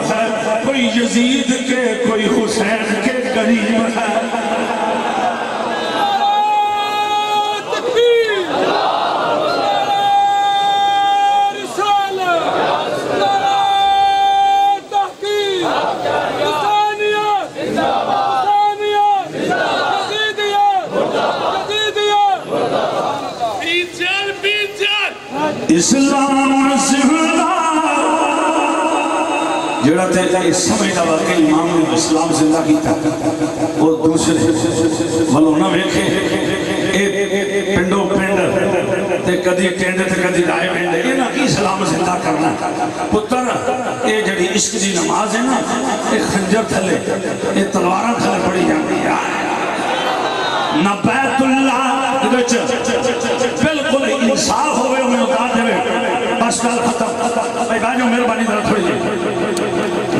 ہے، کوئی یزید کے کوئی حسین کے قریب ہے۔ اسلام زندہ جڑا تے سمجھدا واقعی امام نے اسلام زندہ کیتا وہ دوسرے ملونا ویکھے پنڈو پنڈ تے کدی ٹینڈ تے کدی رائے پنڈ یہ نہ کی اسلام زندہ کرنا پتر یہ جڑی عشق دی نماز ہے نا یہ خنجر تھلے یہ تلواراں تھلے پڑی جاندی ہے نہ بیت اللہ بالکل انصاف ہوئے ہمیں اتار دے بس گل ختم بھائی باجو مہربانی ذرا تھوڑی جی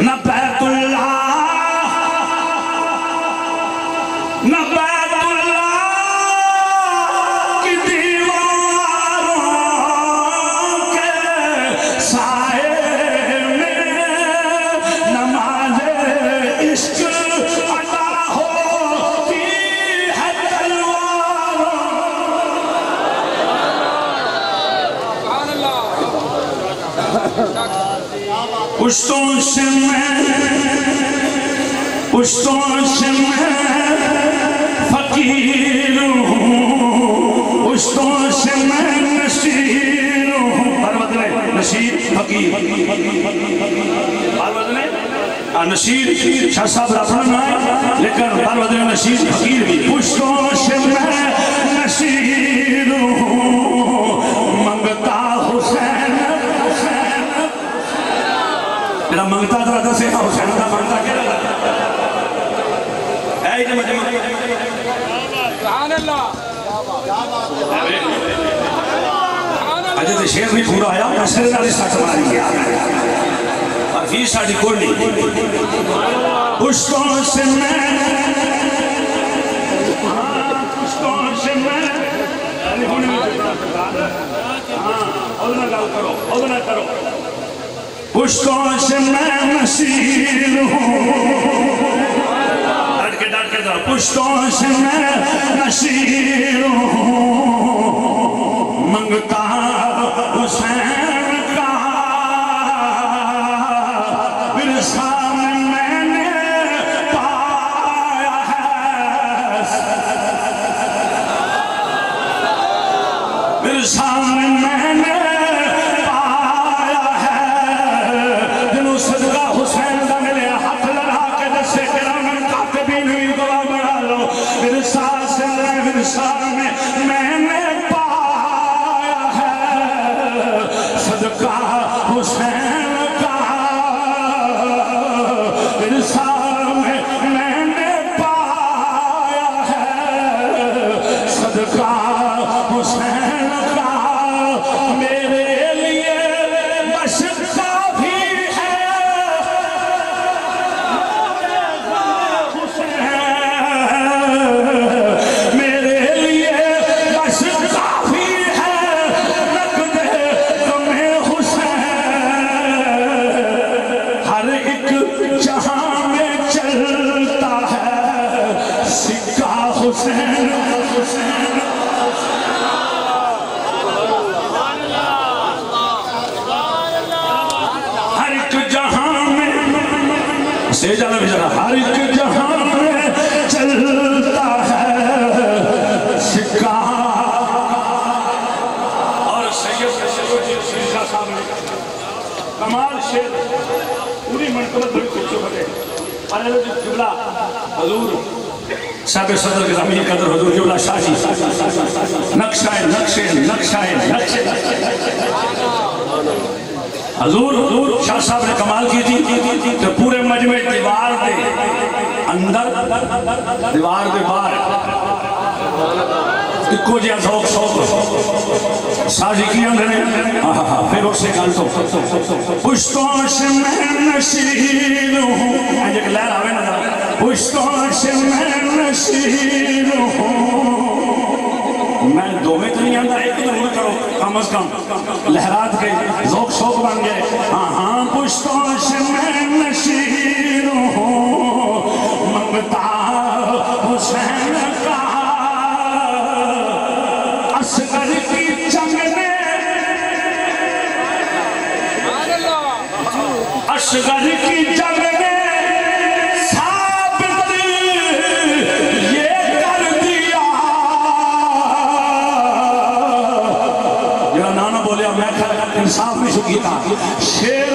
نہ بیت اللہ نہ بیت اللہ کی دیواروں کے سائے میں نماز عشق ادا ہوتی ہے تلواروں پشتوں سے میں فقیر ہوں پشتوں سے میں نشیر ہوں بار بدلے نشیر فقیر بار بدلے نشیر شاہ صاحب رفنا نہ ہے لیکن بار بدلے نشیر فقیر بھی پشتوں سے میں نشیر ہوں منگتا حسین میرا منگتا تھا دسے حسین کا منگتا کیا لگا اے جی مجھے سبحان اللہ اجھے تو شیر بھی پورا آیا مسئلہ نالی ساتھ ماری گیا اور فیس ساڑھی کوئی نہیں پشتوں سے میں پشتوں سے میں نصیر ہوں ڈٹ کے ذرا پشتوں سے میں نصیر ہوں منگتا حسین کا ورثہ میں نے پایا ہے ورثہ میں نے میں نے پایا ہے صدقہ حسین کا ورثہ میں نے پایا ہے صدقہ حسین کا میرے لیے بس کافی ہے سیجانا بھی جانا ہر ایک جہاں میں چلتا ہے سکہ اور سید شاہ صاحب نے کمال شیر پوری منقبت بڑی خوبصورت ہے علیہ جبلہ حضور صاحب صدر گرامی قدر حضور جبلہ شاہ جی نقشہ حضور شاہ صاحب نے کمال کی تھی کہ پورے مجمع دیوار دے اندر دیوار دے باہر اکو جیا ذوق شوق سازی کی اندر پھر اسے کال تو پشتوں سے میں نشیر ہوں ایک لہر آوے نا پشتوں سے میں نشیر ہوں میں دو میں تو نہیں آندہ ایک دن کرو کم از کم لہرات کے ذوق شوق بن گئے ہاں پشتوں سے میں نشیر اصغر کی جنگ نے ثابت یہ کر دیا. جڑا نانا بولیا میں انصاف نہیں کیتا. شیر